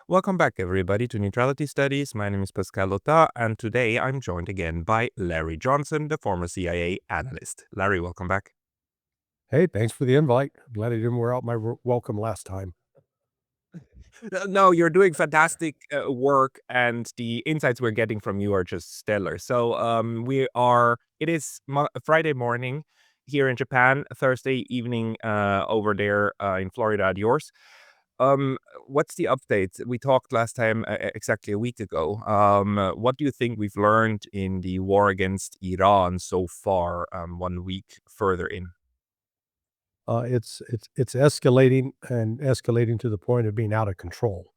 Welcome back, everybody, to Neutrality Studies. My name is Pascal Lotta, and today I'm joined again by Larry Johnson, the former CIA analyst. Larry, welcome back. Hey, thanks for the invite. Glad I didn't wear out my welcome last time. No, you're doing fantastic work, and the insights we're getting from you are just stellar. It is Friday morning here in Japan, Thursday evening over there in Florida at yours. Um, what's the update? We talked last time exactly a week ago. What do you think we've learned in the war against Iran so far, 1 week further in? It's escalating and escalating to the point of being out of control.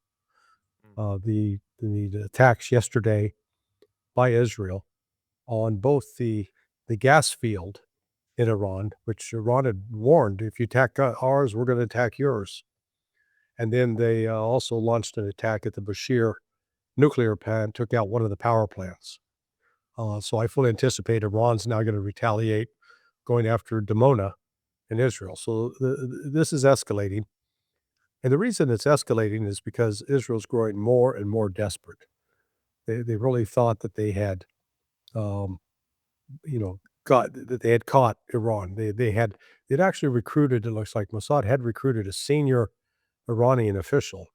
Mm. The attacks yesterday by Israel on both the gas field in Iran, which Iran had warned, if you attack ours, we're going to attack yours. And then they also launched an attack at the Bashir nuclear plant, took out one of the power plants. So I fully anticipate Iran's now going to retaliate, going after Dimona in Israel. So this is escalating. And the reason it's escalating is because Israel's growing more and more desperate. They really thought that they had, um, got that they had caught Iran. They'd actually recruited. It looks like Mossad had recruited a senior Iranian official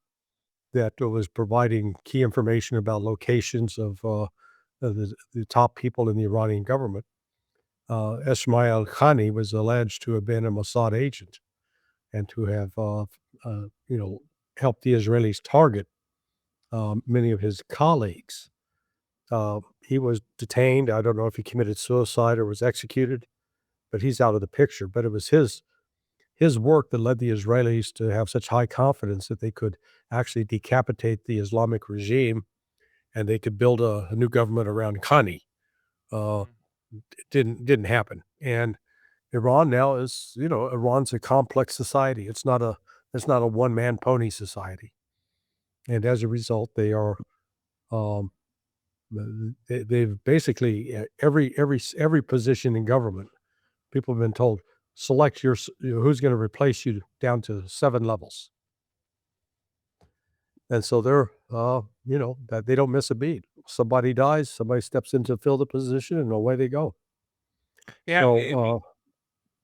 that was providing key information about locations of the top people in the Iranian government. Ismail Khani was alleged to have been a Mossad agent and to have, uh, you know, helped the Israelis target many of his colleagues. He was detained. I don't know if he committed suicide or was executed, but he's out of the picture. But it was his work that led the Israelis to have such high confidence that they could actually decapitate the Islamic regime and they could build a new government around Khani. Uh, Mm. it didn't happen. And Iran now is, Iran's a complex society. It's not a one man pony society. And as a result, they are, um, they've basically every position in government. People have been told select who's going to replace you down to 7 levels, and so they're that they don't miss a beat. Somebody dies, somebody steps in to fill the position, and away they go. Yeah, So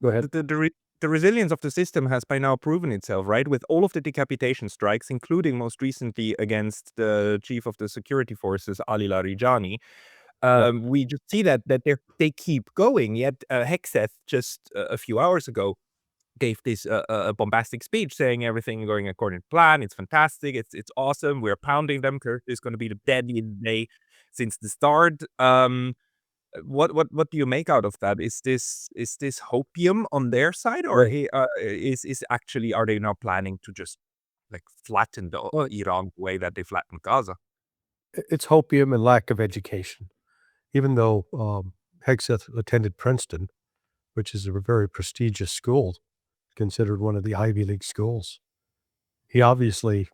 go ahead. the resilience of the system has by now proven itself, right? With all of the decapitation strikes, including most recently against the chief of the security forces, Ali Larijani. Yeah, We just see that they keep going. Yet Hegseth just a few hours ago gave this a bombastic speech saying everything going according to plan. It's fantastic. It's awesome. We're pounding them. It's going to be the deadliest day since the start. What do you make out of that? Is this hopium on their side, or is actually are they now planning to just like flatten the Iran the way that they flattened Gaza? it's hopium and lack of education. Even though Hegseth attended Princeton, which is a very prestigious school, considered one of the Ivy League schools, he obviously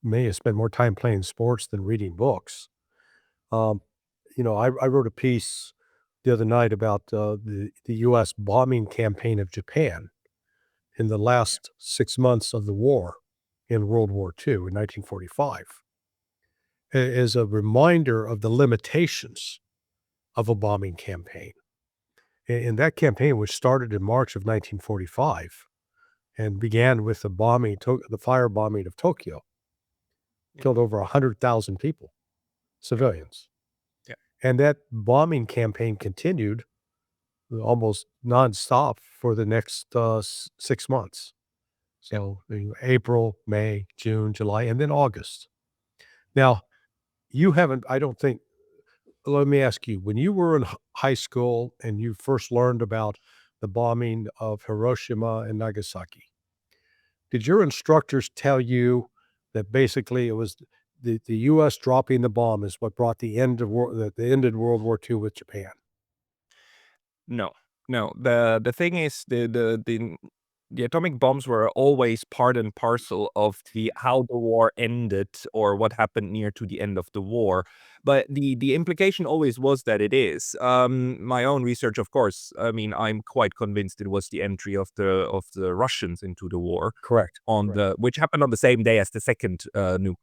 may have spent more time playing sports than reading books. Um, I wrote a piece the other night about the U.S. bombing campaign of Japan in the Yeah. last 6 months of the war in World War II in 1945, as a reminder of the limitations of a bombing campaign. And that campaign, which started in March of 1945 and began with the firebombing of Tokyo, Yeah. killed over 100,000 people, Yeah. civilians. Yeah. And that bombing campaign continued almost nonstop for the next 6 months. Yeah. So April, May, June, July, and then August. Now, you haven't, I don't think, let me ask you, when you were in high school and you first learned about the bombing of Hiroshima and Nagasaki, did your instructors tell you that basically it was the US dropping the bomb is what brought the ended World War II with Japan? No, no. The thing is, The atomic bombs were always part and parcel of the how the war ended or what happened near to the end of the war. But the implication always was that it is. My own research, of course, I mean, I'm quite convinced it was the entry of the Russians into the war Correct. on Correct. the which happened on the same day as the second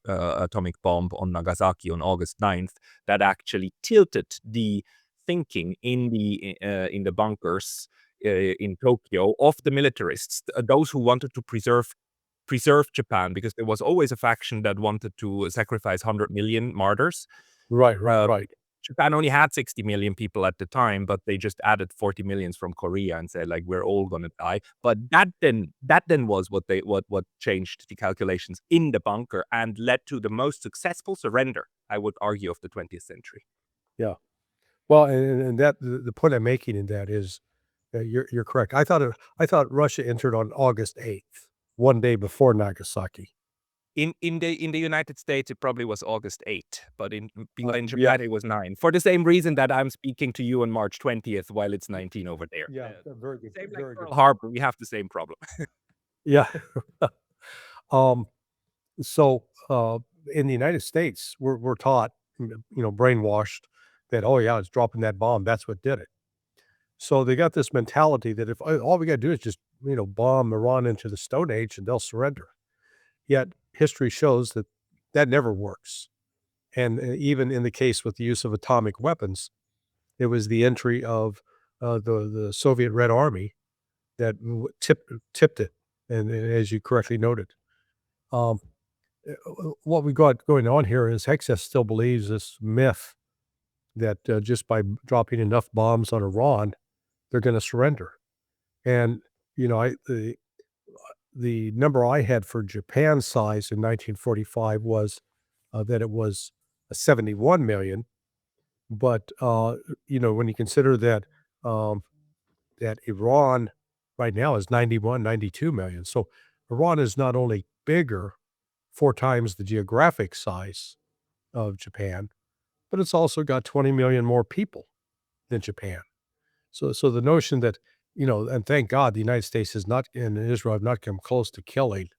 atomic bomb on Nagasaki on August 9th, that actually tilted the thinking in the bunkers in Tokyo of the militarists, those who wanted to preserve Japan, because there was always a faction that wanted to sacrifice 100 million martyrs. Right, right, Uh, right. Japan only had 60 million people at the time, but they just added 40 millions from Korea and said, like, we're all gonna die. But that then was what changed the calculations in the bunker and led to the most successful surrender, I would argue, of the 20th century. Yeah. Well, and that the point I'm making in that is that you're correct. I thought Russia entered on August 8th, one day before Nagasaki. In the United States, it probably was August 8th, but in Yeah, Japan, it was 9, for the same reason that I'm speaking to you on March 20th while it's 19 over there. yeah, very good, Same like very good Pearl point. Harbor, we have the same problem. Yeah. Um, so, in the United States, we're taught, brainwashed that, "Oh, yeah, it's dropping that bomb, that's what did it." So they got this mentality that if all we gotta do is just, bomb Iran into the Stone Age and they'll surrender. Yet history shows that that never works. And even in the case with the use of atomic weapons, it was the entry of the Soviet Red Army that tipped it. And as you correctly noted, um, what we got going on here is Hexas still believes this myth that just by dropping enough bombs on Iran, they're going to surrender. And the number I had for Japan's size in 1945 was that it was 71 million. But when you consider that um, that Iran right now is 91, 92 million, so Iran is not only bigger, 4 times the geographic size of Japan, but it's also got 20 million more people than Japan. So the notion that, and thank God the United States has not and Israel have not come close to killing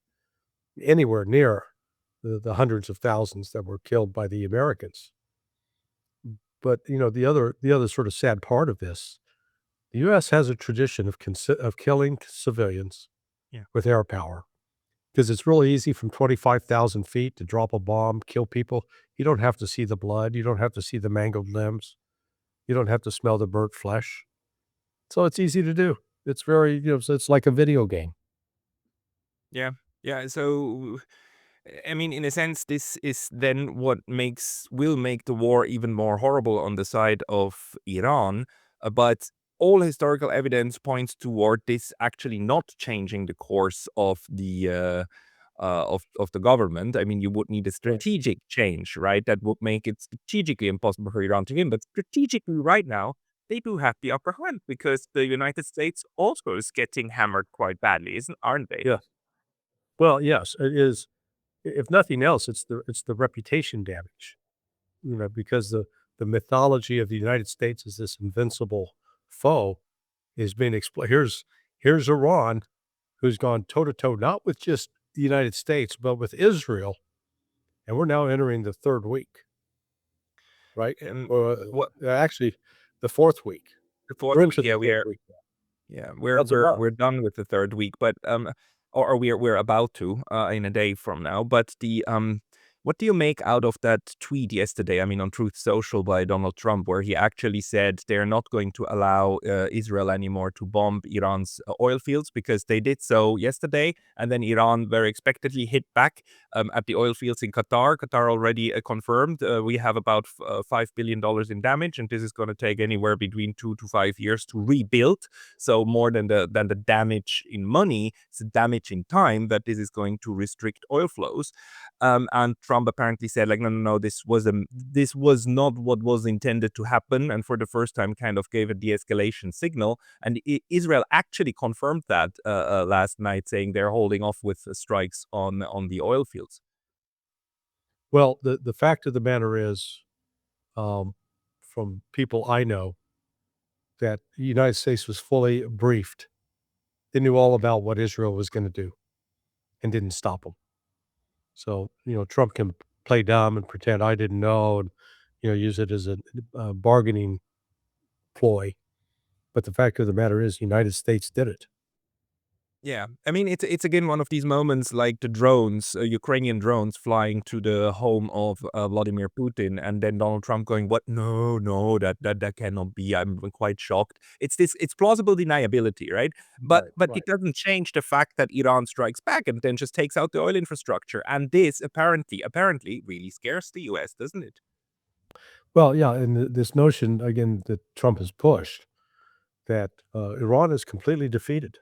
anywhere near the hundreds of thousands that were killed by the Americans. But, the other sort of sad part of this, the US has a tradition of killing civilians Yeah. with air power because it's really easy from 25,000 feet to drop a bomb, kill people. You don't have to see the blood. You don't have to see the mangled limbs. You don't have to smell the burnt flesh. So it's easy to do. It's very, so it's like a video game. Yeah. Yeah, so, I mean, in a sense, this is then what will make the war even more horrible on the side of Iran, but all historical evidence points toward this actually not changing the course of the government. I mean, you would need a Right. strategic change, right? That would make it strategically impossible for Iran to win. But strategically, right now, they do have the upper hand because the United States also is getting hammered quite badly, aren't they? Yeah. Well, yes, it is. If nothing else, it's the reputation damage, because the mythology of the United States as this invincible foe is being exploited. Here's Iran, who's gone toe to toe, not with just the United States, but with Israel, and we're now entering the 3rd week, right? And Or, what actually, the 4th week. the fourth We're week? into the Yeah, 3rd week now. yeah, we're That's a we're month. we're done with the third week, but or we're about to in a day from now. But what do you make out of that tweet yesterday? I mean, on Truth Social by Donald Trump, where he actually said they're not going to allow Israel anymore to bomb Iran's oil fields because they did so yesterday, and then Iran very expectedly hit back at the oil fields in Qatar. Qatar already confirmed we have about $5 billion in damage, and this is going to take anywhere between 2 to 5 years to rebuild. So more than the damage in money, it's the damage in time that this is going to restrict oil flows. And Trump apparently said, like, no, no, no, this was not what was intended to happen, and for the first time, kind of gave a de-escalation signal. And Israel actually confirmed that last night, saying they're holding off with strikes on the oil fields. Well, the fact of the matter is, um, from people I know, that the United States was fully briefed They knew all about what Israel was gonna do and didn't stop them. So, Trump can play dumb and pretend I didn't know and, use it as a, bargaining ploy, but the fact of the matter is, United States did it. Yeah, I mean, it's again one of these moments like the drones, Ukrainian drones flying to the home of Vladimir Putin, and then Donald Trump going, "What? No, no, that cannot be." I'm quite shocked. It's plausible deniability, right? But Right, but right. it doesn't change the fact that Iran strikes back and then just takes out the oil infrastructure, and this apparently really scares the U.S., doesn't it? Well, yeah, and this notion, again, that Trump has pushed, that, Iran is completely defeated.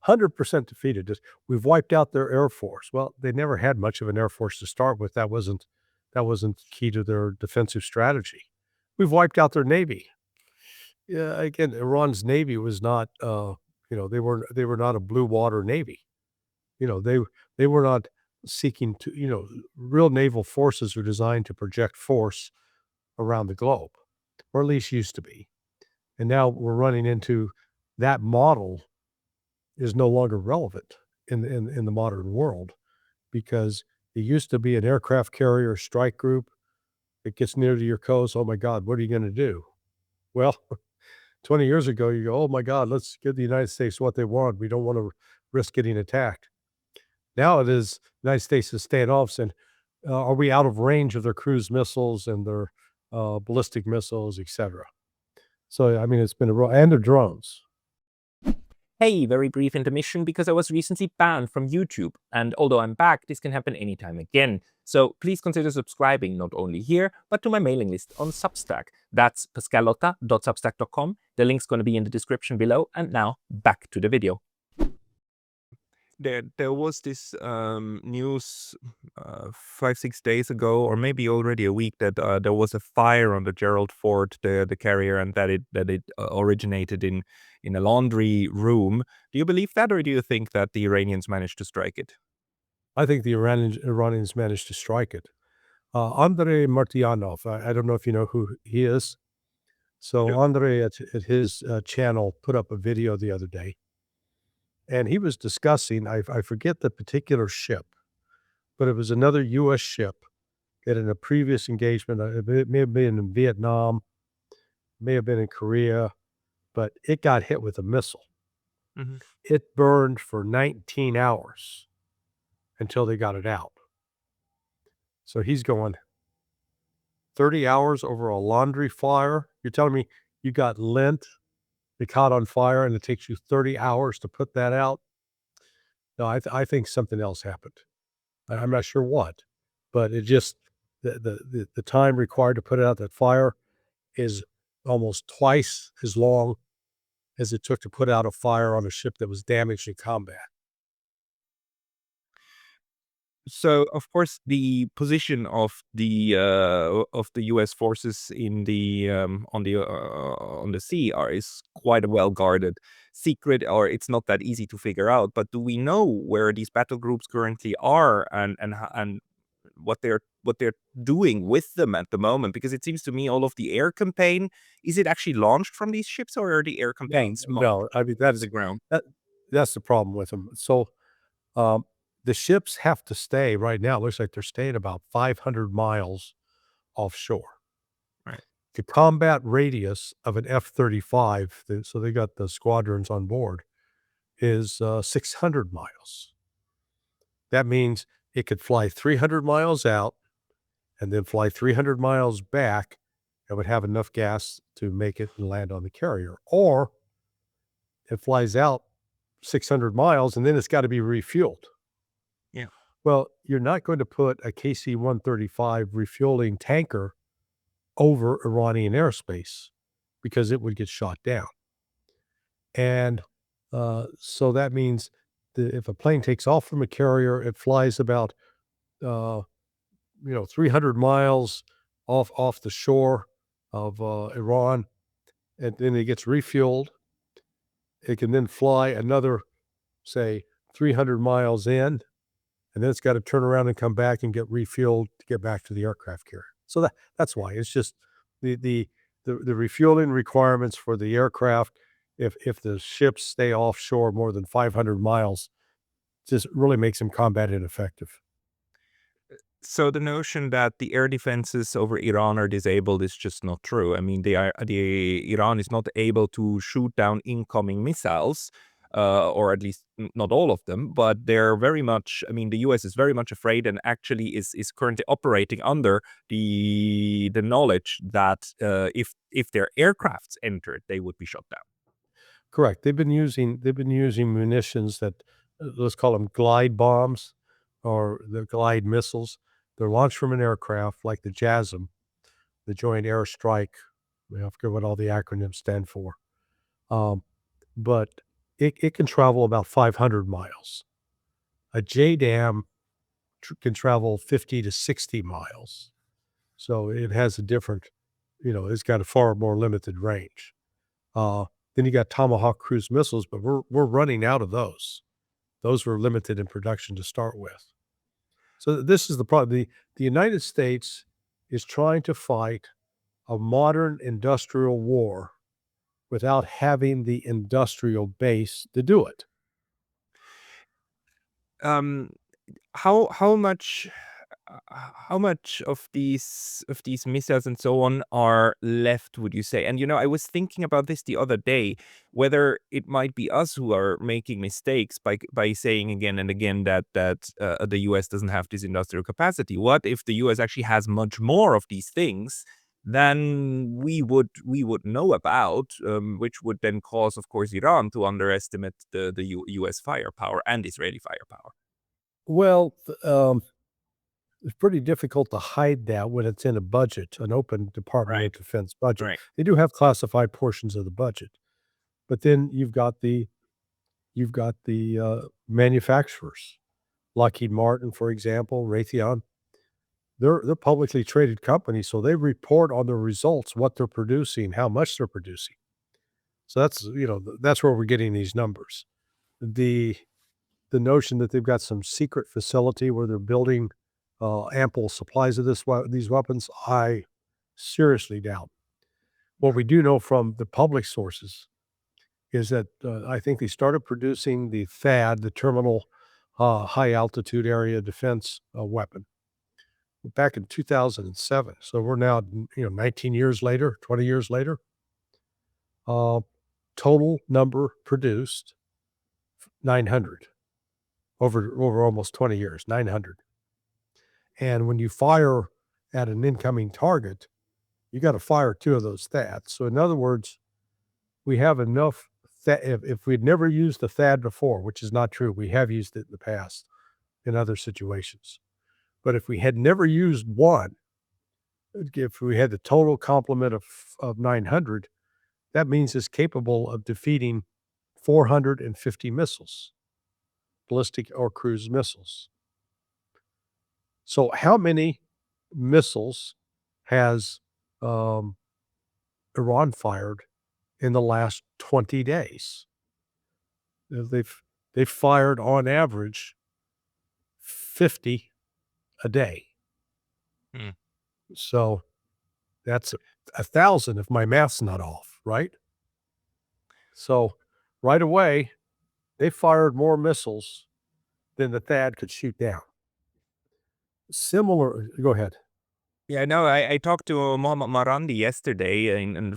100% defeated. Just we've wiped out their Air Force. Well, they never had much of an Air Force to start with. That wasn't key to their defensive strategy. We've wiped out their Navy. Yeah, again, Iran's Navy was not, they were not a blue water Navy. They were not seeking to, real naval forces are designed to project force around the globe, or at least used to be. And now we're running into that model is no longer relevant in the modern world because it used to be an aircraft carrier strike group that gets near to your coast. Oh my God, what are you going to do? Well, 20 years ago, you go, oh my God, let's give the United States what they want. We don't want to risk getting attacked. Now it is the United States is staying off saying, are we out of range of their cruise missiles and their ballistic missiles, etc. So, I mean, it's been a real, and their drones. Hey, very brief intermission because I was recently banned from YouTube, and although I'm back, this can happen anytime again. So please consider subscribing not only here, but to my mailing list on Substack. That's pascalotta.substack.com. The link's going to be in the description below, and now back to the video. There was this news 5-6 days ago, or maybe already a week, that there was a fire on the Gerald Ford, the carrier, and that it originated in a laundry room. Do you believe that, or do you think that the Iranians managed to strike it? I think the Iranians managed to strike it. Andrei Martyanov, I don't know if you know who he is. So Sure. Andrei at his channel put up a video the other day, and he was discussing, I forget the particular ship, but it was another U.S. ship that in a previous engagement, it may have been in Vietnam, may have been in Korea, but it got hit with a missile. Mhm. It burned for 19 hours until they got it out. So he's going 30 hours over a laundry fire. You're telling me you got lint that caught on fire and it takes you 30 hours to put that out? No, I think something else happened. I'm not sure what, but it just the time required to put out that fire is almost twice as long as it took to put out a fire on a ship that was damaged in combat. So, of course, the position of the U.S. forces in the on the sea are is quite well guarded, secret, or it's not that easy to figure out. But do we know where these battle groups currently are, and what they're doing with them at the moment? Because it seems to me all of the air campaign, is it actually launched from these ships, or are the air No, campaigns no, I mean, to the ground? that's the problem with them. So, um, the ships have to stay right now, it looks like they're staying about 500 miles offshore. Right. The combat radius of an F-35, so they got the squadrons on board, is, 600 miles. That means it could fly 300 miles out and then fly 300 miles back and would have enough gas to make it and land on the carrier. Or it flies out 600 miles and then it's gotta be refueled. Yeah. Well, you're not going to put a KC-135 refueling tanker over Iranian airspace because it would get shot down. And, so that means that if a plane takes off from a carrier, it flies about, uh, 300 miles off the shore of, Iran, and then it gets refueled. It can then fly another, say, 300 miles in, and then it's gotta turn around and come back and get refueled to get back to the aircraft carrier. So that's why. It's just the the the refueling requirements for the aircraft If the ships stay offshore more than 500 miles, just really makes them combat ineffective. So the notion that the air defenses over Iran are disabled is just not true. I mean, the Iran is not able to shoot down incoming missiles, or at least not all of them. But they're very much. I mean, the U.S. is very much afraid, and actually is currently operating under the knowledge that if their aircrafts entered, they would be shot down. Correct. They've been using munitions that, let's call them glide bombs or the glide missiles. They're launched from an aircraft like the JASM, the Joint Air Strike. I forget what all the acronyms stand for. Um, but it can travel about 500 miles. A JDAM can travel 50 to 60 miles. So it has a different, it's got a far more limited range. Uh, then you got Tomahawk cruise missiles, but we're running out of those. Those were limited in production to start with. So this is the problem. The United States is trying to fight a modern industrial war without having the industrial base to do it. Um, how much of these missiles and so on are left, would you say? And I was thinking about this the other day, whether it might be us who are making mistakes by saying again and again that the US doesn't have this industrial capacity. What if the US actually has much more of these things than we would know about, which would then cause, of course, Iran to underestimate the US firepower and Israeli firepower. Well, it's pretty difficult to hide that when it's in a budget, an open Department of Right, Defense budget. right. They do have classified portions of the budget, but then you've got the manufacturers, Lockheed Martin, for example, Raytheon. They're publicly traded companies, so they report on the results, what they're producing, how much they're producing. So that's where we're getting these numbers. The the notion that they've got some secret facility where they're building ample supplies of these weapons, I seriously doubt. What we do know from the public sources is that I think they started producing the THAAD, the Terminal High Altitude Area Defense weapon, back in 2007. So we're now, 19 years later, 20 years later. Uh, Total number produced 900 over almost 20 years, 900. And when you fire at an incoming target, you got to fire two of those THAADs. So in other words, we have enough. If we'd never used the THAAD before, which is not true, we have used it in the past in other situations. But if we had never used one, if we had the total complement of 900, that means it's capable of defeating 450 missiles, ballistic or cruise missiles. So how many missiles has um, Iran fired in the last 20 days? They've fired on average 50 a day. Hmm. So that's 1,000 if my math's not off, right? So right away, they fired more missiles than the THAAD could shoot down. Similar, go ahead. Yeah, no, I talked to Mohammad Marandi yesterday in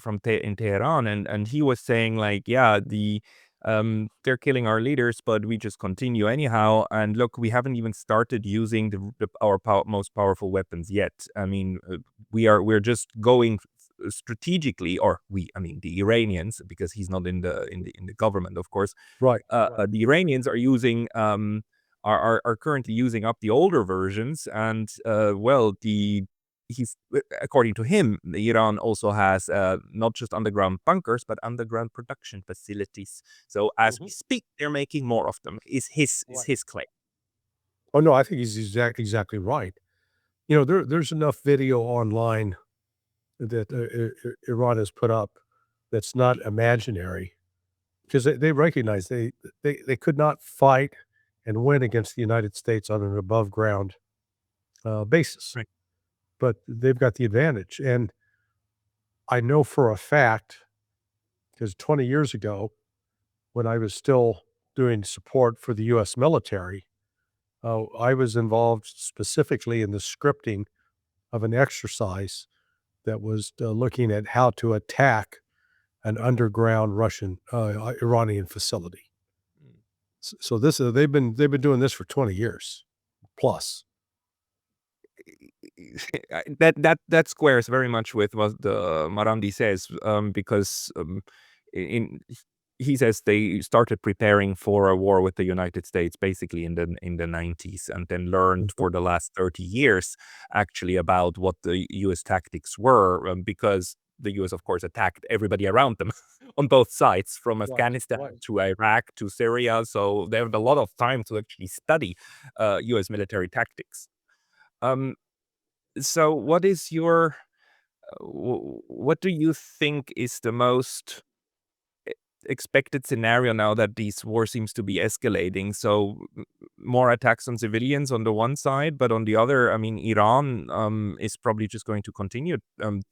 Tehran, and he was saying like, yeah, they're killing our leaders, but we just continue anyhow. And look, we haven't even started using our most powerful weapons yet. I mean, we're just going strategically, or I mean, the Iranians, because he's not in the government, of course. Right. The Iranians are using are currently using up the older versions, and well, he's according to him, Iran also has not just underground bunkers but underground production facilities. So as we Mhm. speak, they're making more of them. Is Right. his claim? Oh, no, I think he's exactly right. There's enough video online that Iran has put up that's not imaginary because they recognize they could not fight and win against the United States on an above ground basis, Right. but they've got the advantage. And I know for a fact because 20 years ago, when I was still doing support for the US military, I was involved specifically in the scripting of an exercise that was looking at how to attack an underground Iranian facility. So this they've been doing this for 20 years plus. That squares very much with what the Marandi says, because in he says they started preparing for a war with the United States basically in the 90s, and then learned Mhm. for the last 30 years actually about what the US tactics were, because the US, of course, attacked everybody around them on both sides, from Right, Afghanistan right. to Iraq to Syria. So they have a lot of time to actually study US military tactics. Um, so what is your what do you think is the most e expected scenario now that this war seems to be escalating? So, more attacks on civilians on the one side, but on the other, I mean, Iran, is probably just going to continue,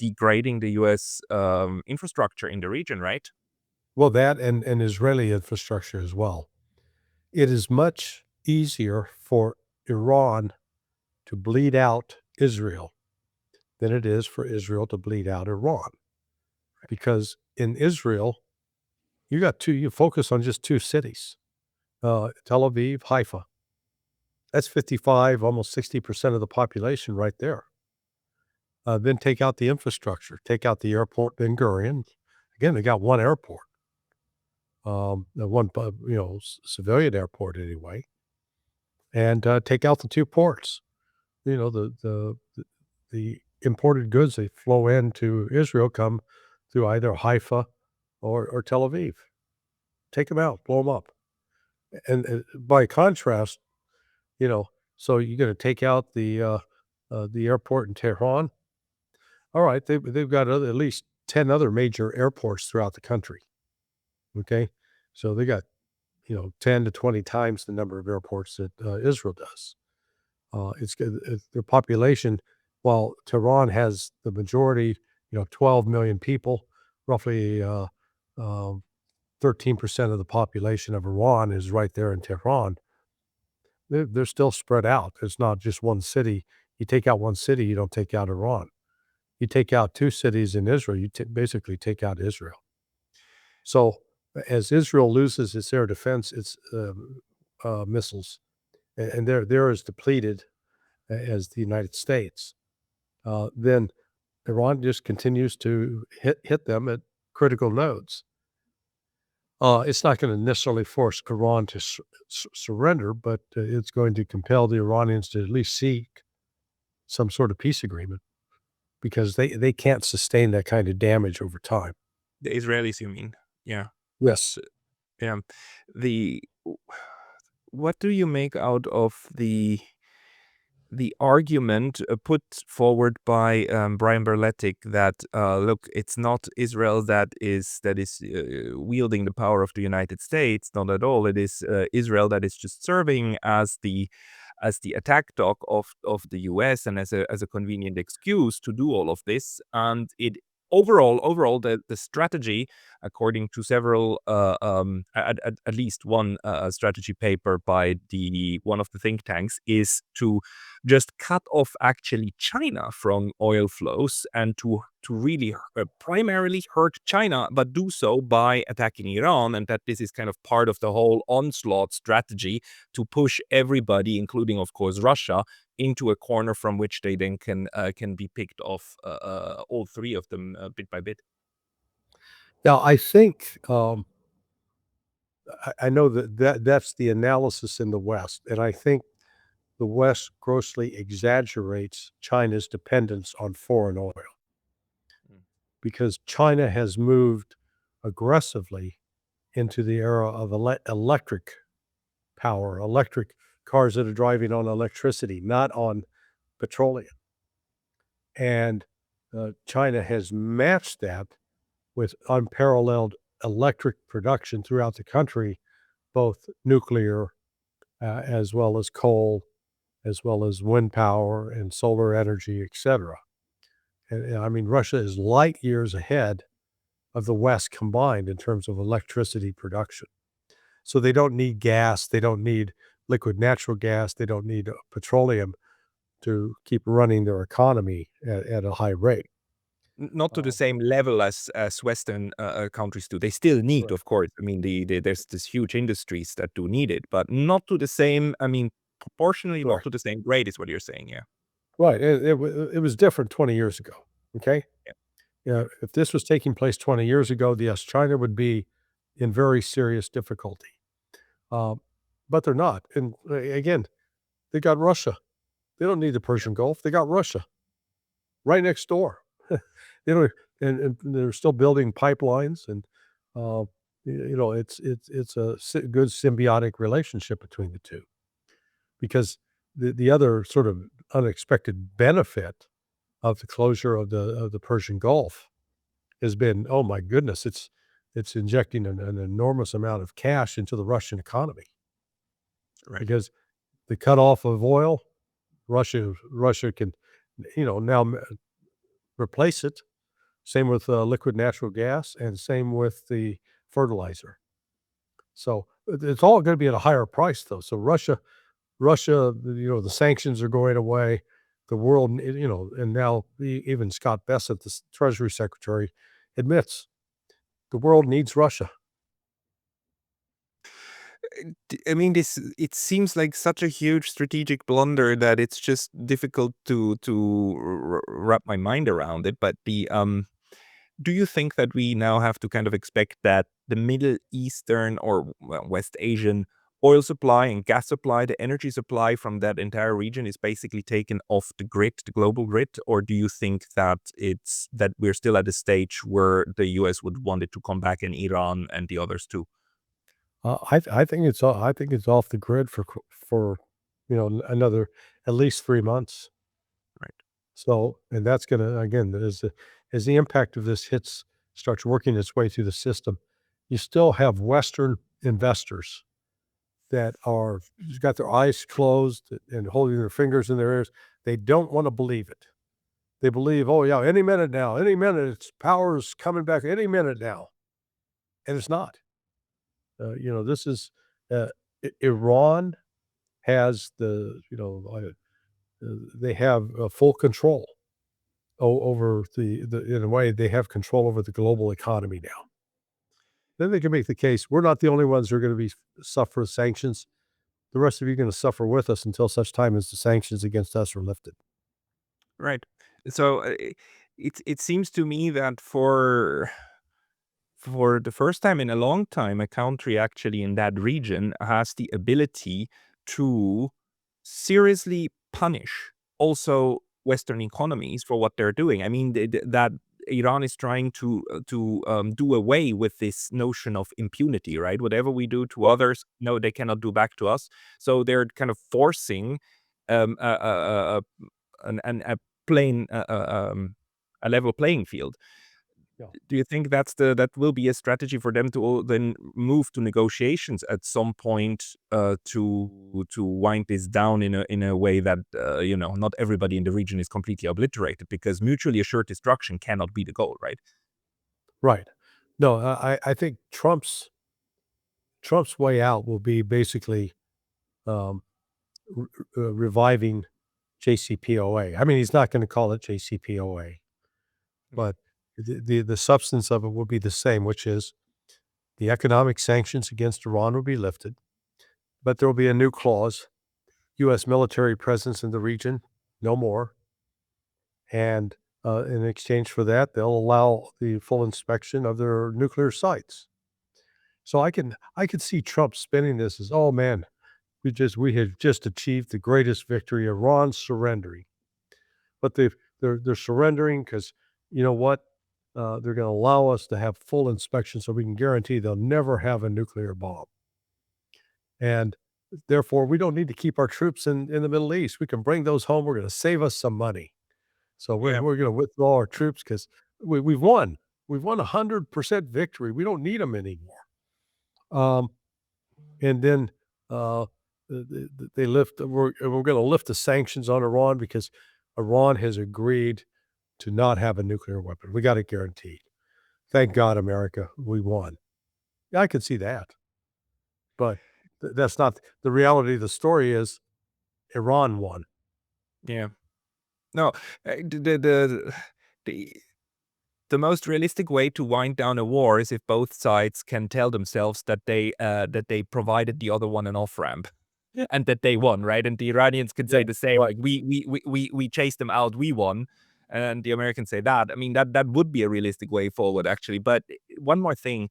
degrading the US, infrastructure in the region, right? Well, that and Israeli infrastructure as well. It is much easier for Iran to bleed out Israel than it is for Israel to bleed out Iran. Because in Israel, you focus on just 2 cities, Tel Aviv, Haifa. That's 55, almost 60% of the population right there. Then take out the infrastructure, take out the airport, Ben Gurion. Again, they got 1 airport, the one, civilian airport anyway, and, take out the 2 ports. You know, the imported goods that flow into Israel come through either Haifa or Tel Aviv. Take them out, blow them up. And, by contrast, you know, so you're gonna take out the airport in Tehran? Alright, they've got at least 10 other major airports throughout the country, okay? So they got, 10 to 20 times the number of airports that, Israel does. Their population, while Tehran has the majority, 12 million people, roughly, um, 13% of the population of Iran is right there in Tehran. They're still spread out. It's not just one city. You take out one city, you don't take out Iran. You take out 2 cities in Israel, you basically take out Israel. So, as Israel loses its air defense, its, missiles, and they're as depleted as the United States, then Iran just continues to hit them at critical nodes. It's not gonna necessarily force Iran to surrender, but, it's going to compel the Iranians to at least seek some sort of peace agreement because they can't sustain that kind of damage over time. The Israelis, you mean? Yeah. Yes. Yeah. The what do you make out of the argument put forward by Brian Berletic that look, it's not Israel that is wielding the power of the United States, not at all. It is Israel that is just serving as the attack dog of the US, and as a convenient excuse to do all of this. And it overall the strategy, according to several at least one strategy paper by the one of the think tanks, is to just cut off actually China from oil flows, and to really primarily hurt China, but do so by attacking Iran, and that this is kind of part of the whole onslaught strategy to push everybody, including of course Russia, into a corner from which they then can be picked off, all three of them, bit by bit. Now I think, I know that's the analysis in the West, and I think the West grossly exaggerates China's dependence on foreign oil Mm. because China has moved aggressively into the era of electric power, electric cars that are driving on electricity, not on petroleum. And China has matched that with unparalleled electric production throughout the country, both nuclear as well as coal, as well as wind power and solar energy, etc. And I mean, Russia is light years ahead of the West combined in terms of electricity production. So they don't need gas, they don't need liquid natural gas, they don't need petroleum to keep running their economy at a high rate. Not to the Um, same level as Western countries do. They still need, right, of course. I mean, there's this huge industries that do need it, but not to the same. I mean, proportionally, not correct. to the same grade is what you're saying. Yeah. Right, it was different 20 years ago, okay? Yeah. Yeah, if this was taking place 20 years ago, yes, China would be in very serious difficulty. Um, but they're not, and, again, they got Russia. They don't need the Yeah. Persian Gulf, they got Russia right next door. You know, and they're still building pipelines and, uh, it's a good symbiotic relationship between the 2 because the other sort of unexpected benefit of the closure of the Persian Gulf has been, oh my goodness, it's injecting an enormous amount of cash into the Russian economy Right. because the cutoff of oil, Russia can, now replace it. Same with liquid natural gas, and same with the fertilizer. So it's all going to be at a higher price, though. So Russia, the sanctions are going away. The world, and now even Scott Bessent, the Treasury Secretary, admits the world needs Russia. I mean, this it seems like such a huge strategic blunder that it's just difficult to wrap my mind around it. But do you think that we now have to kind of expect that the Middle Eastern or well, West Asian oil supply and gas supply, the energy supply from that entire region is basically taken off the grid, the global grid? Or do you think that it's that we're still at a stage where the US would want it to come back and Iran and the others too? I think it's off the grid for another at least 3 months. Right. So, and that's going to again as the impact of this starts working its way through the system, you still have Western investors that are got their eyes closed and holding their fingers in their ears. They don't want to believe it. They believe, oh yeah, any minute now, any minute, it's power's coming back any minute now, and it's not. This is uh, Iran has they have full control over in a way they have control over the global economy now. Then they can make the case we're not the only ones who are going to be suffer sanctions. The rest of you are going to suffer with us until such time as the sanctions against us are lifted. Right. So it seems to me that for the first time in a long time, a country actually in that region has the ability to seriously punish also Western economies for what they're doing. I mean, that Iran is trying to do away with this notion of impunity, right? Whatever we do to others, no, they cannot do back to us. So they're kind of forcing um, a, a, a, a plain a level playing field. Yeah. Do you think that will be a strategy for them to then move to negotiations at some point to wind this down in a way that not everybody in the region is completely obliterated because mutually assured destruction cannot be the goal, right? Right. No, I think Trump's way out will be basically um, reviving JCPOA. I mean, he's not going to call it JCPOA, Right. but the substance of it will be the same, which is the economic sanctions against Iran will be lifted, but there will be a new clause: U.S. military presence in the region, no more. And in exchange for that, they'll allow the full inspection of their nuclear sites. So I can see Trump spinning this as, oh man, we have just achieved the greatest victory. Iran's surrendering, but they're surrendering because you know what? They're going to allow us to have full inspection, so we can guarantee they'll never have a nuclear bomb. And therefore, we don't need to keep our troops in the Middle East. We can bring those home. We're going to save us some money. So Yeah. we're going to withdraw our troops because we've won. We've won 100% victory. We don't need them anymore. Um, and then uh, they lift. We're going to lift the sanctions on Iran because Iran has agreed to not have a nuclear weapon. We got it guaranteed. Thank God, America, we won. Yeah, I could see that, but that's not the reality of the story is Iran won. Yeah. No, the the most realistic way to wind down a war is if both sides can tell themselves that they provided the other one an off-ramp. Yeah. And that they won, right? And the Iranians could Yeah, say the same, right. like, we chased them out, we won, and the Americans say that. I mean, that would be a realistic way forward, actually. But one more thing,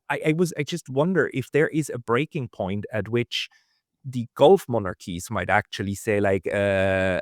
I just wonder if there is a breaking point at which the Gulf monarchies might actually say, like,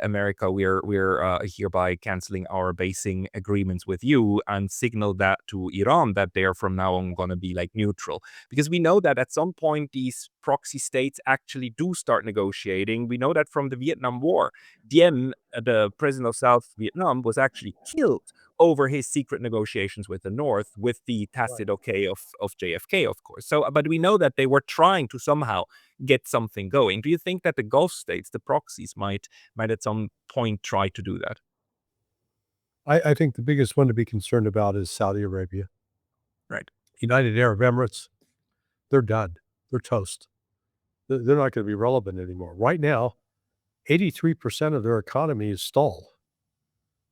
America, we're hereby canceling our basing agreements with you, and signal that to Iran that they're from now on going to be like neutral. Because we know that at some point these proxy states actually do start negotiating. We know that from the Vietnam War. Diem, the president of South Vietnam, was actually killed over his secret negotiations with the North, with the Right. tacit okay of JFK, of course. So, but we know that they were trying to somehow get something going. Do you think that the Gulf states, the proxies, might at some point try to do that? I think the biggest one to be concerned about is Saudi Arabia. Right. United Arab Emirates, they're done. They're toast. They're not gonna be relevant anymore. Right now, 83% of their economy is stalled.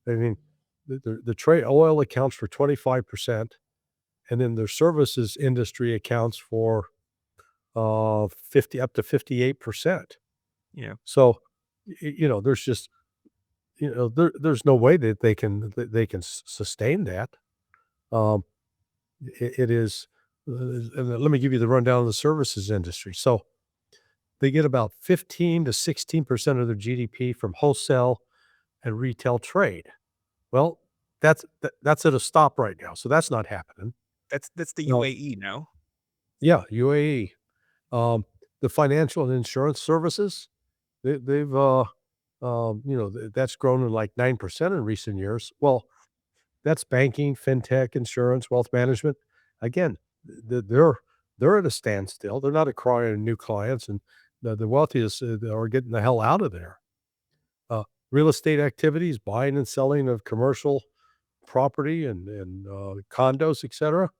I mean, the trade oil accounts for 25%, and then their services industry accounts for 50 up to 58%. Yeah. So, there's just, there's no way that they can sustain that. Um, it is, and let me give you the rundown of the services industry. So they get about 15 to 16% of their GDP from wholesale and retail trade. Well, that's at a stop right now. So that's not happening. That's the No, UAE now. yeah, UAE. The financial and insurance services, they've that's grown in like 9% in recent years. Well, that's banking, fintech, insurance, wealth management. Again, they're at a standstill. They're not acquiring new clients, and the wealthiest are getting the hell out of there. Real estate activities, buying and selling of commercial property and condos, etc.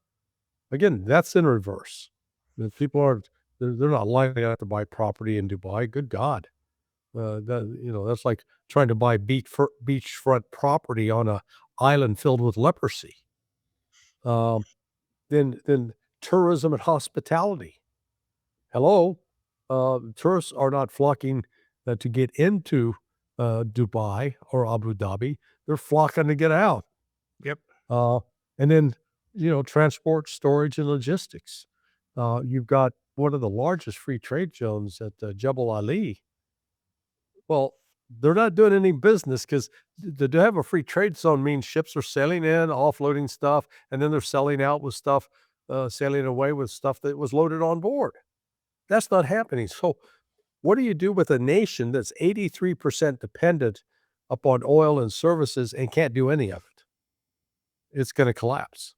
Again, that's in reverse. The people aren't they're not lining up to buy property in Dubai. Good God. That's like trying to buy beachfront property on a island filled with leprosy. Um, then tourism and hospitality. Hello, tourists are not flocking to get into Dubai or Abu Dhabi. They're flocking to get out. Yep. Uh, and then, transport, storage, and logistics. You've got one of the largest free trade zones at Jebel Ali. Well, they're not doing any business because to have a free trade zone means ships are sailing in, offloading stuff, and then they're selling out with stuff, sailing away with stuff that was loaded on board. That's not happening. So, what do you do with a nation that's 83% dependent upon oil and services and can't do any of it? It's going to collapse.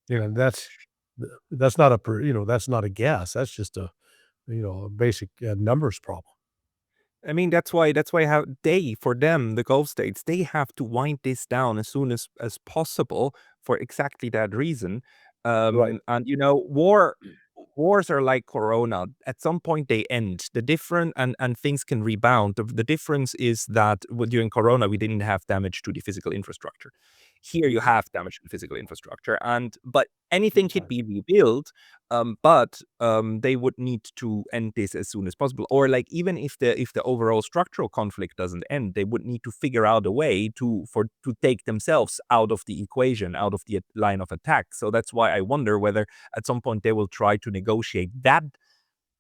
That's that's not that's not a guess. That's just a basic numbers problem. I mean, that's why how they, for them, the Gulf states, they have to wind this down as soon as possible for exactly that reason. Right. And wars are like Corona. At some point they end. The different and things can rebound. The difference is that during Corona we didn't have damage to the physical infrastructure. Here you Mhm. have damage to the physical infrastructure, and but anything Big could time. be rebuilt. But they would need to end this as soon as possible, or like even if the overall structural conflict doesn't end, they would need to figure out a way to take themselves out of the equation, out of the line of attack. So that's why I wonder whether at some point they will try to negotiate that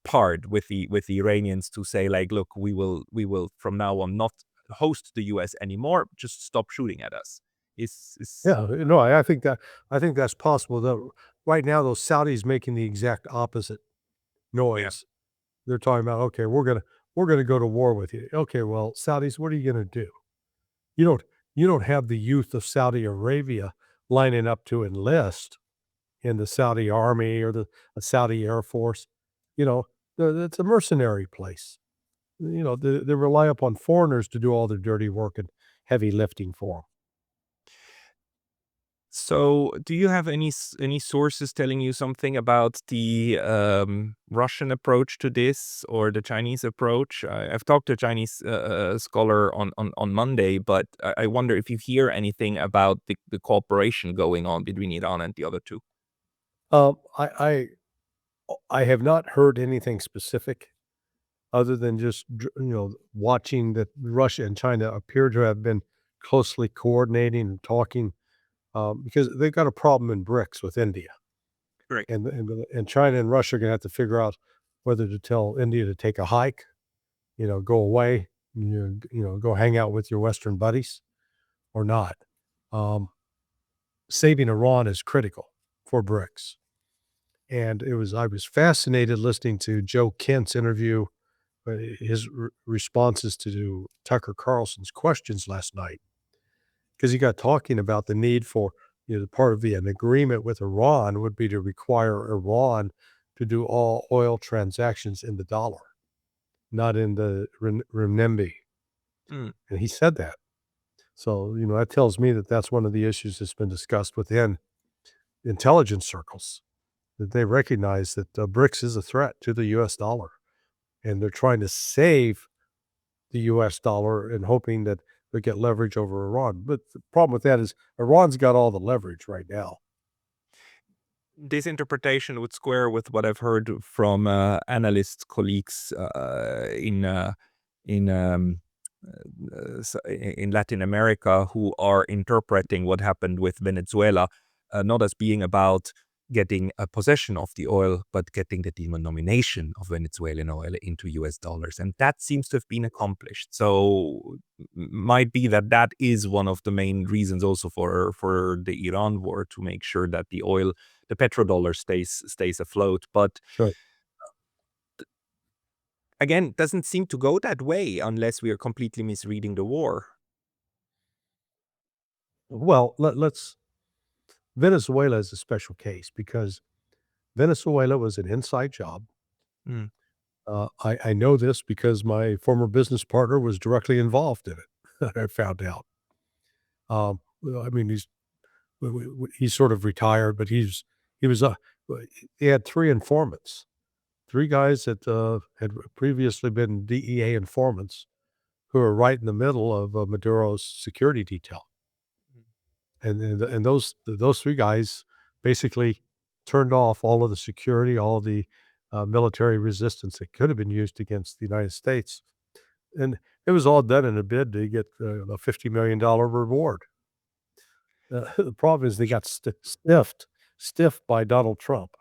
part with the Iranians to say, like, look, we will from now on not host the US anymore, just stop shooting at us. Is Yeah, no, I think that's possible. Though right now, those Saudis making the exact opposite Yeah. noise. They're talking about, okay, we're gonna go to war with you. Okay, well, Saudis, what are you gonna do? You don't you don't have the youth of Saudi Arabia lining up to enlist in the Saudi army or the Saudi Air Force. You know, it's a mercenary place. They rely upon foreigners to do all the dirty work and heavy lifting for them. So, do you have any sources telling you something about the Russian approach to this or the Chinese approach? I've talked to a Chinese scholar on Monday, but I wonder if you hear anything about the cooperation going on between Iran and the other two. Um, I I I have not heard anything specific other than just watching that Russia and China appear to have been closely coordinating and talking, because they've got a problem in BRICS with India, Right. and China and Russia are gonna have to figure out whether to tell India to take a hike, go away, go hang out with your Western buddies or not. Um, Saving Iran is critical for BRICS, and I was fascinated listening to Joe Kent's interview, his responses to Tucker Carlson's questions last night, because he got talking about the need for, part of an agreement with Iran would be to require Iran to do all oil transactions in the dollar, not in the renminbi. Mm. And he said that. So, that tells me that that's one of the issues that's been discussed within intelligence circles, that they recognize that BRICS is a threat to the US dollar. And they're trying to save the US dollar and hoping that they get leverage over Iran. But the problem with that is Iran's got all the leverage right now. This interpretation would square with what I've heard from analyst colleagues in in Latin America who are interpreting what happened with Venezuela, not as being about getting a possession of the oil, but getting the denomination of Venezuelan oil into US dollars. And that seems to have been accomplished. So might be that that is one of the main reasons also for the Iran war, to make sure that the petrodollar stays afloat. But Sure. again, doesn't seem to go that way unless we are completely misreading the war. Well, let's Venezuela is a special case because Venezuela was an inside job. Mm. I know this because my former business partner was directly involved in it. I found out. Well, I mean, he's sort of retired, but he was he had 3 informants, 3 guys that, had previously been DEA informants who were right in the middle of, Maduro's security detail. And those 3 guys basically turned off all of the security, all the, military resistance that could have been used against the United States, and it was all done in a bid to get, a $50 million reward. The problem is they got stiffed by Donald Trump.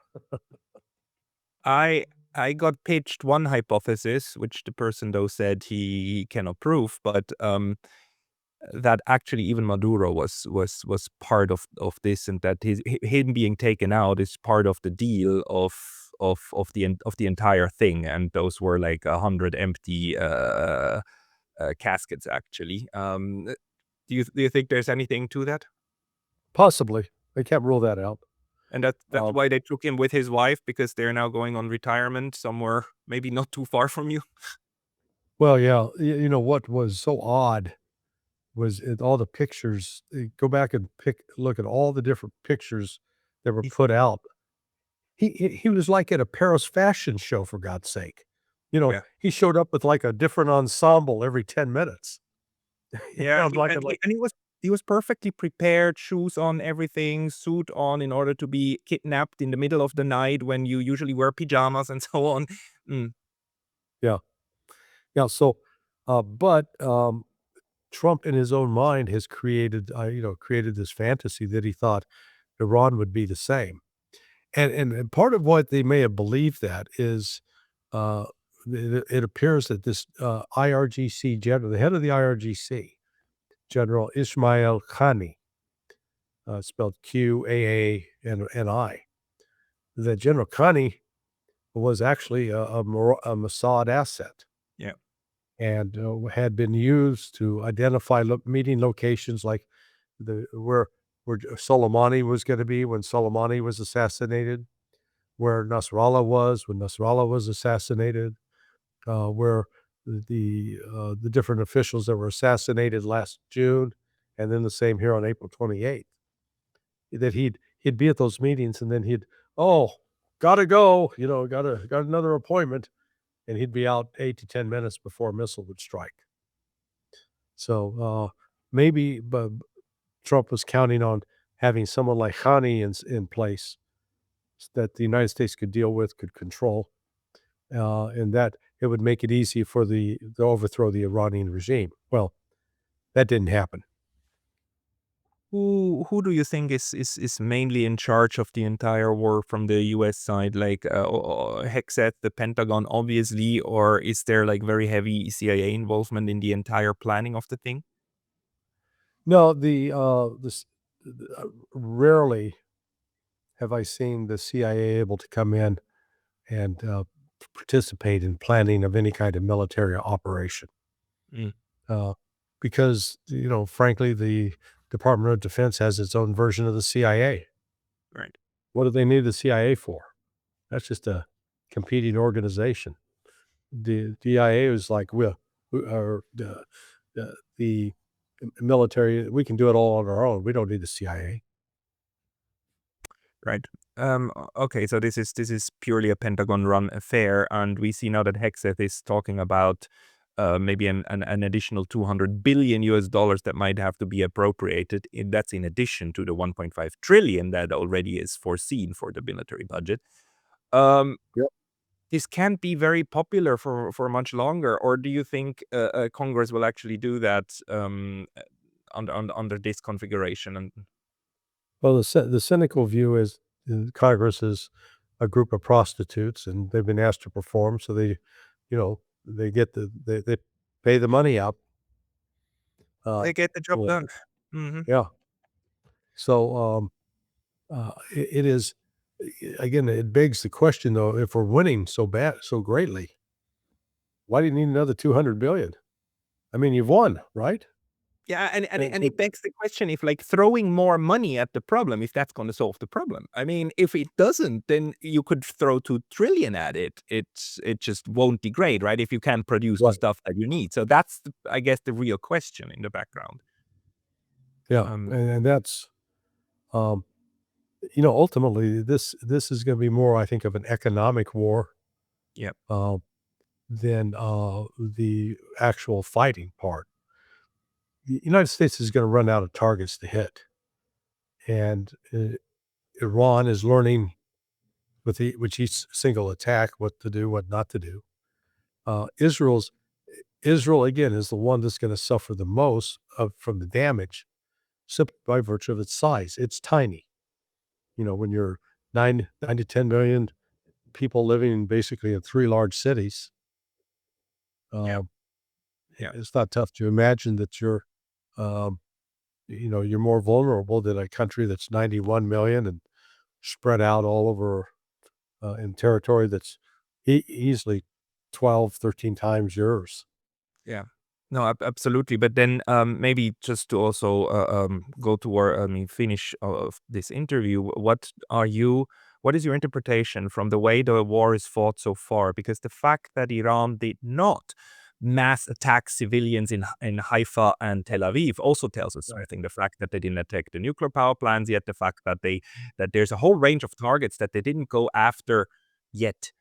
I I got pitched one hypothesis, which the person though said he cannot prove, but that actually even Maduro was part of this, and that him being taken out is part of the deal of the entire thing, and those were like 100 empty caskets actually. Do you think there's anything to that? Possibly. They can't rule that out. And that's Um, why they took him with his wife, because they're now going on retirement somewhere maybe not too far from you. well, yeah, what was so odd was all the pictures, go back and look at all the different pictures that were He's put out. He was like at a Paris fashion show, for God's sake. yeah. He showed up with, like, a different ensemble every 10 minutes. Yeah, Like he was perfectly prepared, shoes on, everything, suit on in order to be kidnapped in the middle of the night when you usually wear pajamas and so on. Mm. yeah, yeah, so, but, Trump in his own mind has created this fantasy that he thought Iran would be the same. And part of what they may have believed that is, uh, it appears that this, IRGC general, the head of the IRGC, General Ismail Khani, spelled Qaani, that General Khani was actually a Mossad asset Yeah. and, had been used to identify meeting locations like where Soleimani was gonna be when Soleimani was assassinated, where Nasrallah was when Nasrallah was assassinated, where the different officials that were assassinated last June, and then the same here on April 28th. that he'd be at those meetings and then "Oh, gotta go, got another appointment," and he'd be out 8 to 10 minutes before a missile would strike. So, maybe Trump was counting on having someone like Khani in place that the United States could deal with, could control, and that it would make it easy for the overthrow the Iranian regime. Well, that didn't happen. Who do you think is mainly in charge of the entire war from the US side? Like Hexet, the Pentagon, obviously, or is there like very heavy CIA involvement in the entire planning of the thing? No, rarely have I seen the CIA able to come in and participate in planning of any kind of military operation. Mm, Uh, because, frankly, the Department of Defense has its own version of the CIA. right, What do they need the CIA for? That's just a competing organization. The DIA is like, we are the military. We can do it all on our own. We don't need the CIA. right. Okay, so this is purely a Pentagon-run affair, and we see now that Hexet is talking about maybe an additional $200 billion that might have to be appropriated. That's in addition to the 1.5 trillion that already is foreseen for the military budget. Um, Yep. this can't be very popular for much longer, or do you think Congress will actually do that under this configuration? And Well, the cynical view is Congress is a group of prostitutes, and they've been asked to perform, so they get they pay the money out. Uh, they get the job well, done. Hmm. yeah. So it is again. It begs the question, though: if we're winning so greatly, why do you need another 200 billion? I mean, you've won, right? Yeah, and So, it begs the question if like throwing more money at the problem, if that's going to solve the problem. I mean, if it doesn't, then you could throw 2 trillion at it. It just won't degrade, right? If you can't produce the right. stuff that you need. So that's, I guess, the real question in the background. Yeah, Um, and that's um, ultimately this is going to be more, I think, of an economic war yeah, uh, than the actual fighting part. The United States is going to run out of targets to hit, and Iran is learning with each single attack what to do, what not to do. Uh, Israel's Israel again is the one that's going to suffer the most from the damage simply by virtue of its size. It's tiny. When you're 9 to 10 million people living basically in three large cities, yeah, um, yeah, it's not tough to imagine that um, you're more vulnerable than a country that's 91 million and spread out all over in territory that's easily 12, 13 times yours. yeah. No, absolutely. But then maybe just to also go toward, I mean, finish of this interview, what is your interpretation from the way the war is fought so far? Because the fact that Iran did not mass attack civilians in Haifa and Tel Aviv also tells us Right. something. The fact that they didn't attack the nuclear power plants yet, the fact that there's a whole range of targets that they didn't go after yet,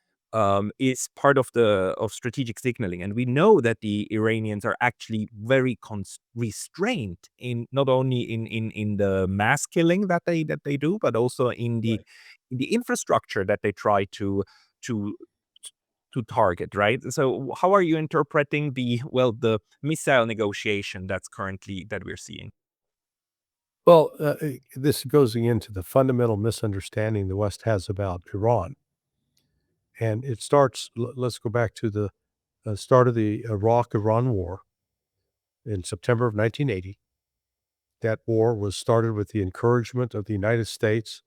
is part of the of strategic signaling, and we know that the Iranians are actually very restrained in not only in the mass killing that they do, but also Right. in the infrastructure that they try to to target. Right. So, how are you interpreting the missile negotiation that we're seeing? Well, this goes into the fundamental misunderstanding the West has about Iran. And it starts, let's go back to the start of the Iraq Iran War in September of 1980. That war was started with the encouragement of the United States.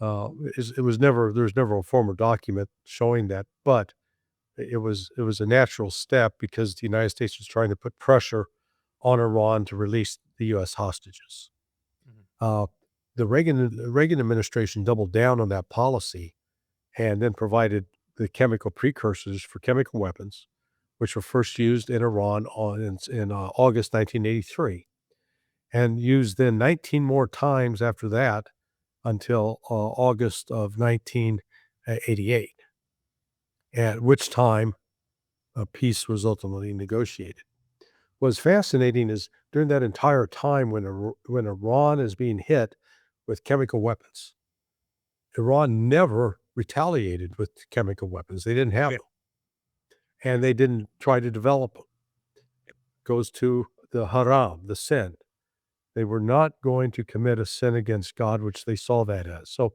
There was never a formal document showing that, but it was a natural step because the United States was trying to put pressure on Iran to release the U.S. hostages. Mhm. Uh, the Reagan administration doubled down on that policy and then provided the chemical precursors for chemical weapons, which were first used in Iran in August 1983, and used then 19 more times after that until August of 1988, at which time a peace was ultimately negotiated. What's fascinating is during that entire time when Iran is being hit with chemical weapons, Iran never retaliated with chemical weapons. They didn't have Yeah. them, and they didn't try to develop them. Goes to the haram, the sin. They were not going to commit a sin against God, which they saw that as. So,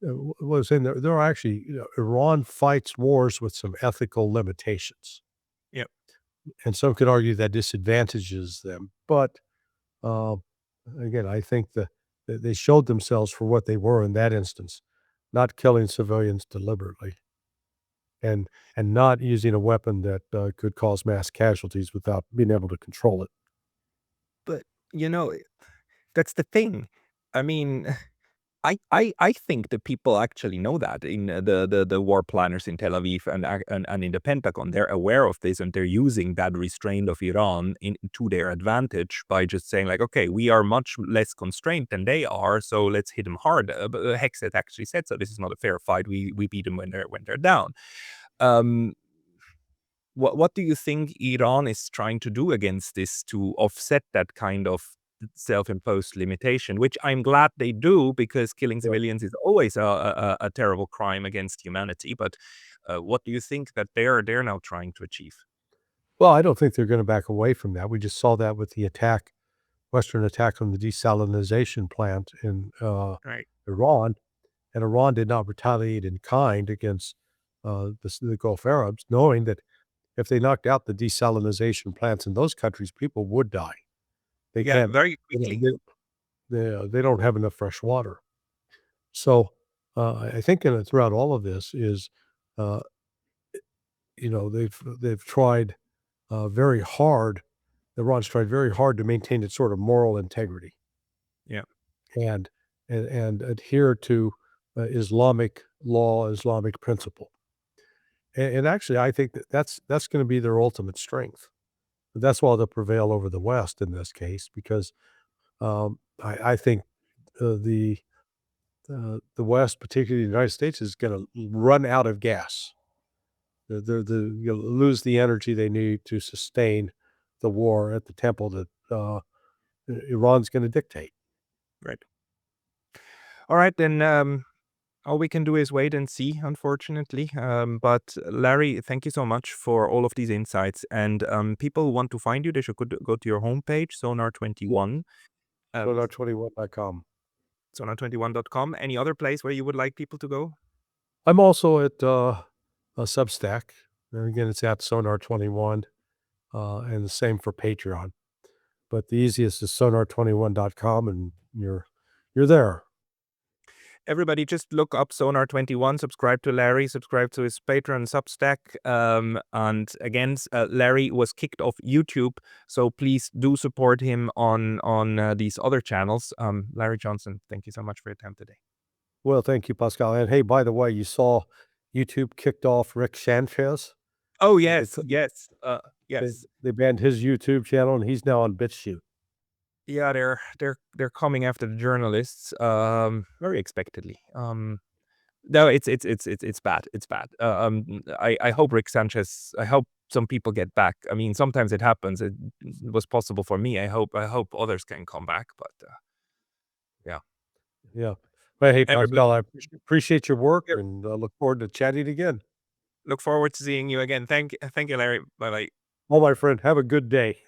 was in there are actually, Iran fights wars with some ethical limitations, Yeah. and some could argue that disadvantages them. But, um, again, I think that they showed themselves for what they were in that instance, not killing civilians deliberately and not using a weapon that, could cause mass casualties without being able to control it. But, you know, that's the thing. I mean, I think the people actually know that in the war planners in Tel Aviv and in the Pentagon. They're aware of this, and they're using that restraint of Iran to their advantage by just saying like, okay, we are much less constrained than they are, so let's hit them hard. But Hexet actually said so. This is not a fair fight. We beat them when they're down. Um, what do you think Iran is trying to do against this to offset that kind of self-imposed limitation, which I'm glad they do, because killing Right. civilians is always a terrible crime against humanity. But what do you think that they're now trying to achieve? Well, I don't think they're gonna back away from that. We just saw that with the Western attack on the desalinization plant in, Right. Iran, and Iran did not retaliate in kind against, the Gulf Arabs, knowing that if they knocked out the desalinization plants in those countries, people would die. They Yeah, can't, very you know, quickly. they don't have enough fresh water. So, I think throughout all of this is, uh, they've tried, very hard Iran's tried very hard to maintain its sort of moral integrity Yeah. and adhere to, Islamic law, Islamic principle. And actually, I think that's gonna be their ultimate strength. That's why they'll prevail over the West in this case because, I think, the West, particularly the United States, is gonna run out of gas. They're you'll lose the energy they need to sustain the war at the tempo that, Iran's gonna dictate. Right. All right, then. All we can do is wait and see, unfortunately. But Larry, thank you so much for all of these insights. And people want to find you, they should go to your homepage, Yeah. Sonar21. Um, Sonar21.com. Sonar21.com. Any other place where you would like people to go? I'm also at, a Substack. There again, it's at Sonar21, and the same for Patreon. But the easiest is Sonar21.com, and you're there. Everybody, just look up Sonar21, subscribe to Larry, subscribe to his Patreon Substack. And again, Larry was kicked off YouTube, so please do support him on these other channels. Larry Johnson, thank you so much for your time today. Well, thank you, Pascal, and hey, by the way, you saw YouTube kicked off Rick Sanchez? Oh, They yes, put yes, they yes. they banned his YouTube channel, and he's now on BitChute. Yeah, they're coming after the journalists, very expectedly. No, it's bad. It's bad. I hope Rick Sanchez. I hope some people get back. I mean, sometimes it happens. It was possible for me. I hope others can come back. But yeah, Yeah. But hey, everybody, Pascal, I appreciate your work yep, and, look forward to chatting again. look forward to seeing you again. Thank you, Larry. Bye bye. Well, my friend, have a good day.